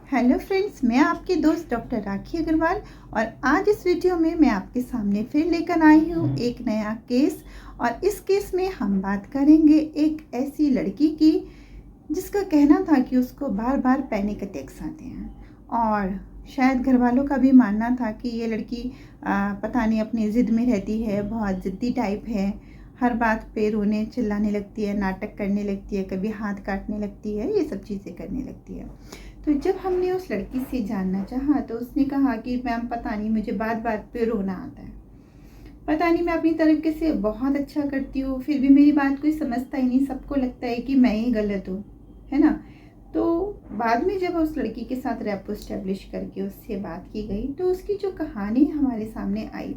Hello friends, मैं आपकी दोस्त डॉक्टर राखी अग्रवाल और आज इस वीडियो में मैं आपके सामने फिर लेकर आई हूँ एक नया केस। और इस केस में हम बात करेंगे एक ऐसी लड़की की जिसका कहना था कि उसको बार बार पैनिक अटैक्स आते हैं और शायद घर वालों का भी मानना था कि ये लड़की पता नहीं अपनी ज़िद में रहती है, बहुत ज़िद्दी टाइप है, हर बात पे रोने चिल्लाने लगती है, नाटक करने लगती है, कभी हाथ काटने लगती है, ये सब चीज़ें करने लगती है। तो जब हमने उस लड़की से जानना चाहा तो उसने कहा कि मैम पता नहीं मुझे बात बात पे रोना आता है, पता नहीं मैं अपनी तरीके से बहुत अच्छा करती हूँ फिर भी मेरी बात कोई समझता ही नहीं, सबको लगता है कि मैं ही गलत हूँ, है ना। तो बाद में जब उस लड़की के साथ रेपो स्टेब्लिश करके उससे बात की गई तो उसकी जो कहानी हमारे सामने आई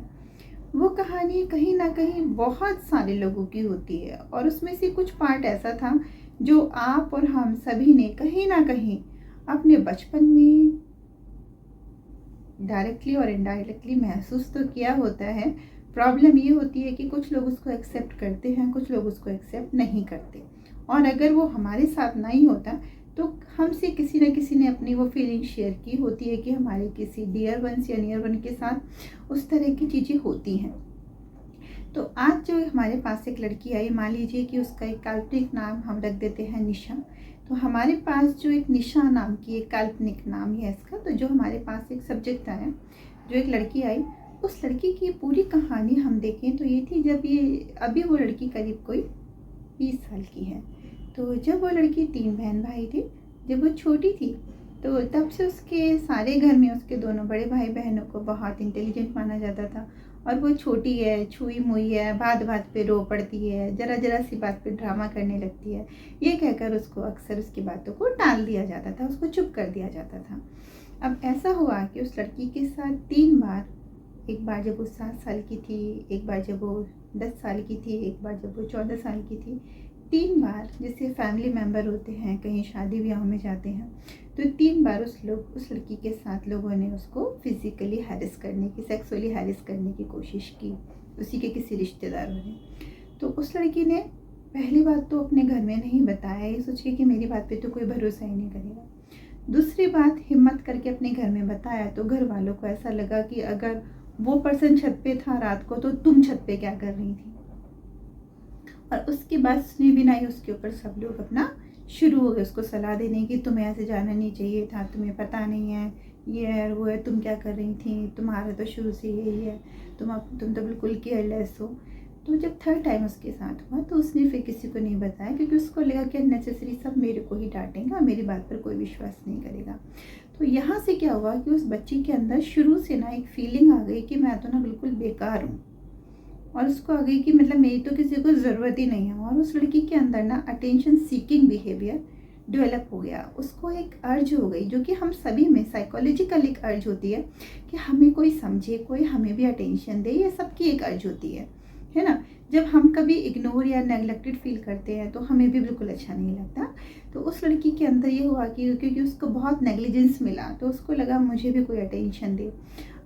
वो कहानी कहीं ना कहीं बहुत सारे लोगों की होती है और उसमें से कुछ पार्ट ऐसा था जो आप और हम सभी ने कहीं ना कहीं अपने बचपन में डायरेक्टली और इनडायरेक्टली महसूस तो किया होता है। प्रॉब्लम ये होती है कि कुछ लोग उसको एक्सेप्ट करते हैं, कुछ लोग उसको एक्सेप्ट नहीं करते, और अगर वो हमारे साथ नहीं होता तो हमसे किसी न किसी ने अपनी वो फीलिंग शेयर की होती है कि हमारे किसी डियर वंस या नियर वन के साथ उस तरह की चीज़ें होती हैं। तो आज जो हमारे पास एक लड़की आई, मान लीजिए कि उसका एक काल्पनिक नाम हम रख देते हैं निशा। तो हमारे पास जो एक निशा नाम की एक काल्पनिक नाम है इसका, तो जो हमारे पास एक सब्जेक्ट आया, जो एक लड़की आई, उस लड़की की पूरी कहानी हम देखें तो ये थी जब ये अभी वो लड़की करीब कोई 20 साल की है। तो जब वो लड़की 3 बहन भाई थे, जब वो छोटी थी तो तब से उसके सारे घर में उसके दोनों बड़े भाई बहनों को बहुत इंटेलिजेंट माना जाता था और वो छोटी है, छुई मुई है, बात बात पे रो पड़ती है, ज़रा ज़रा सी बात पे ड्रामा करने लगती है, ये कहकर उसको अक्सर उसकी बातों को टाल दिया जाता था, उसको चुप कर दिया जाता था। अब ऐसा हुआ कि उस लड़की के साथ 3 बार, एक बार जब वो 7 साल की थी, एक बार जब वो 10 साल की थी, एक बार जब वो 14 साल की थी, 3 बार, जैसे फैमिली मेम्बर होते हैं कहीं शादी ब्याह में जाते हैं, तो 3 बार उस लड़की के साथ लोगों ने उसको फिज़िकली हैरेस करने की, सेक्सुअली हैरेस करने की कोशिश की, उसी के किसी रिश्तेदारों ने। तो उस लड़की ने पहली बात तो अपने घर में नहीं बताया, ये सोच के कि मेरी बात पे तो कोई भरोसा ही नहीं करेगा। दूसरी बात, हिम्मत करके अपने घर में बताया तो घर वालों को ऐसा लगा कि अगर वो पर्सन छत पे था रात को तो तुम छत पे क्या कर रही थी। और उसके बाद सुनी भी नहीं, उसके ऊपर सब लोग अपना शुरू हो गए उसको सलाह देने की, तुम्हें ऐसे जाना नहीं चाहिए था, तुम्हें पता नहीं है, ये है वो है, तुम क्या कर रही थी, तुम्हारा तो शुरू से यही है, तुम तो बिल्कुल केयरलेस हो। तो जब थर्ड टाइम उसके साथ हुआ तो उसने फिर किसी को नहीं बताया क्योंकि उसको लगा कि अननेसेसरी सब मेरे को ही डांटेंगे, मेरी बात पर कोई विश्वास नहीं करेगा। तो यहाँ से क्या हुआ कि उस बच्ची के अंदर शुरू से ना एक फीलिंग आ गई कि मैं तो ना बिल्कुल बेकार हूँ, और उसको आ गई कि मतलब मेरी तो किसी को ज़रूरत ही नहीं है। और उस लड़की के अंदर ना अटेंशन सीकिंग बिहेवियर डेवलप हो गया, उसको एक अर्ज हो गई जो कि हम सभी में साइकोलॉजिकल एक अर्ज होती है कि हमें कोई समझे, कोई हमें भी अटेंशन दे, ये सबकी एक अर्ज होती है ना। जब हम कभी इग्नोर या नेग्लेक्टेड फील करते हैं तो हमें भी बिल्कुल अच्छा नहीं लगता। तो उस लड़की के अंदर ये हुआ कि क्योंकि उसको बहुत नेग्लिजेंस मिला तो उसको लगा मुझे भी कोई अटेंशन दे।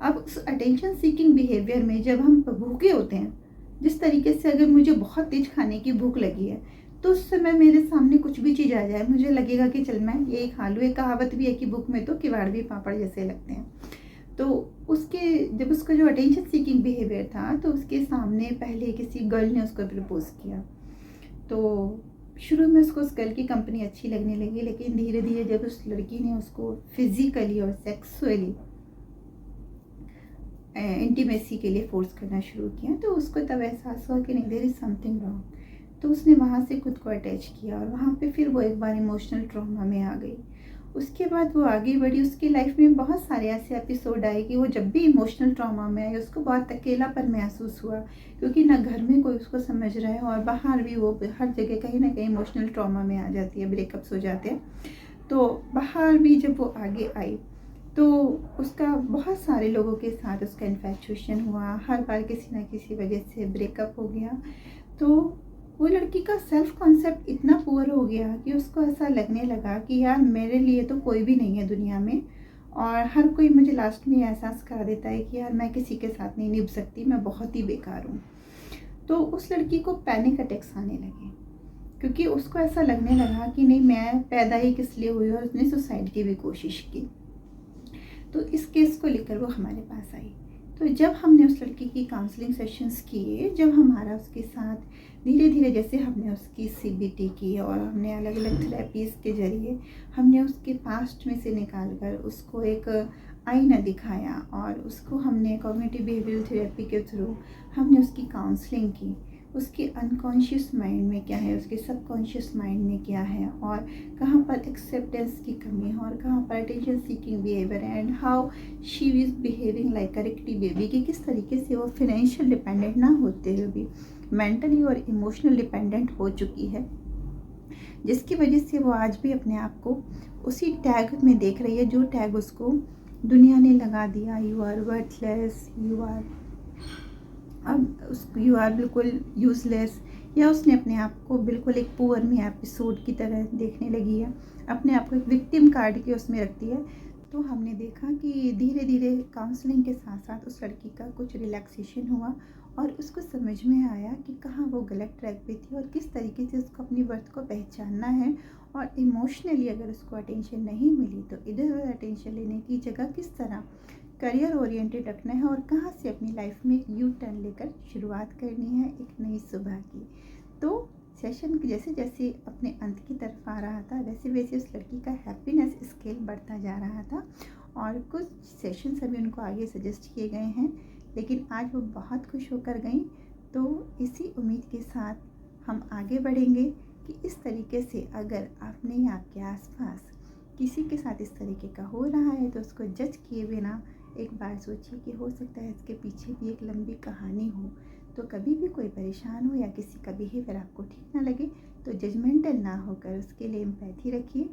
अब उस अटेंशन सीकिंग बिहेवियर में जब हम भूखे होते हैं, जिस तरीके से अगर मुझे बहुत तेज खाने की भूख लगी है तो उस समय मेरे सामने कुछ भी चीज़ आ जाए, मुझे लगेगा कि चल मैं ये खा लूँ। एक कहावत भी है कि भूख में तो किवाड़ भी पापड़ जैसे लगते हैं। तो उसके जब उसका जो अटेंशन सीकिंग बिहेवियर था तो उसके सामने पहले किसी गर्ल ने उसको प्रपोज किया। तो शुरू में उसको उस गर्ल की कंपनी अच्छी लगने लगी, लेकिन धीरे धीरे जब उस लड़की ने उसको फिजिकली और सेक्सुअली इंटीमेसी के लिए फोर्स करना शुरू किया तो उसको तब एहसास हुआ कि नहीं, देयर इज़ समथिंग रॉन्ग। तो उसने वहाँ से खुद को अटैच किया और वहाँ पे फिर वो एक बार इमोशनल ट्रॉमा में आ गई। उसके बाद वो आगे बढ़ी, उसकी लाइफ में बहुत सारे ऐसे एपिसोड आए कि वो जब भी इमोशनल ट्रॉमा में आई उसको बहुत अकेलापन महसूस हुआ, क्योंकि ना घर में कोई उसको समझ रहा है और बाहर भी वो हर जगह कहीं ना कहीं इमोशनल ट्रॉमा में आ जाती है, ब्रेकअप्स हो जाते हैं। तो बाहर भी जब वो आगे आई तो उसका बहुत सारे लोगों के साथ उसका इन्फैक्चुएशन हुआ, हर बार किसी ना किसी वजह से ब्रेकअप हो गया। तो वो लड़की का सेल्फ कॉन्सेप्ट इतना पुअर हो गया कि उसको ऐसा लगने लगा कि यार मेरे लिए तो कोई भी नहीं है दुनिया में, और हर कोई मुझे लास्ट में एहसास करा देता है कि यार मैं किसी के साथ नहीं निभ सकती, मैं बहुत ही बेकार हूँ। तो उस लड़की को पैनिक अटैक्स आने लगे, क्योंकि उसको ऐसा लगने लगा कि नहीं, मैं पैदा ही किस लिए हुई, और उसने सुसाइड की भी कोशिश की। तो इस केस को लेकर वो हमारे पास आई। तो जब हमने उस लड़की की काउंसलिंग सेशंस किए, जब हमारा उसके साथ धीरे धीरे, जैसे हमने उसकी सीबीटी की और हमने अलग अलग थेरेपीज़ के ज़रिए हमने उसके पास्ट में से निकाल कर उसको एक आईना दिखाया, और उसको हमने कॉग्निटिव बिहेवियरल थेरेपी के थ्रू हमने उसकी काउंसलिंग की। उसके अनकॉन्शियस माइंड में क्या है, उसके सबकॉन्शियस माइंड में क्या है, और कहाँ पर एक्सेप्टेंस की कमी है, और कहाँ पर attention seeking behaviour, and how she is behaving like a rickety baby, कि किस तरीके से वो फिनेंशियल डिपेंडेंट ना होते हुए भी मेंटली और इमोशनल डिपेंडेंट हो चुकी है, जिसकी वजह से वो आज भी अपने आप को उसी टैग में देख रही है जो टैग उसको दुनिया ने लगा दिया। You are worthless, you are बिल्कुल यूज़लेस, या उसने अपने आप को बिल्कुल एक पुअर मी एपिसोड की तरह देखने लगी है, अपने आप को एक विक्टिम कार्ड के उसमें रखती है। तो हमने देखा कि धीरे धीरे काउंसलिंग के साथ साथ उस लड़की का कुछ रिलैक्सेशन हुआ, और उसको समझ में आया कि कहाँ वो गलत ट्रैक पे थी, और किस तरीके से उसको अपनी वर्थ को पहचानना है, और इमोशनली अगर उसको अटेंशन नहीं मिली तो इधर उधर अटेंशन लेने की जगह किस तरह करियर ओरिएंटेड रखना है, और कहाँ से अपनी लाइफ में एक यू टर्न लेकर शुरुआत करनी है एक नई सुबह की। तो सेशन जैसे जैसे अपने अंत की तरफ आ रहा था, वैसे वैसे उस लड़की का हैप्पीनेस स्केल बढ़ता जा रहा था, और कुछ सेशंस अभी उनको आगे सजेस्ट किए गए हैं, लेकिन आज वो बहुत खुश होकर गई। तो इसी उम्मीद के साथ हम आगे बढ़ेंगे कि इस तरीके से अगर आपने या आपके आसपास किसी के साथ इस तरीके का हो रहा है तो उसको जज किए बिना एक बार सोचिए कि हो सकता है इसके पीछे भी एक लंबी कहानी हो। तो कभी भी कोई परेशान हो या किसी का बिहेवियर आपको ठीक ना लगे तो जजमेंटल ना होकर उसके लिए एम्पैथी रखिए,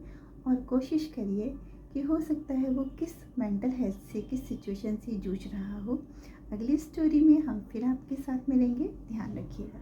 और कोशिश करिए कि हो सकता है वो किस मेंटल हेल्थ से, किस सिचुएशन से जूझ रहा हो। अगली स्टोरी में हम फिर आपके साथ मिलेंगे। ध्यान रखिएगा।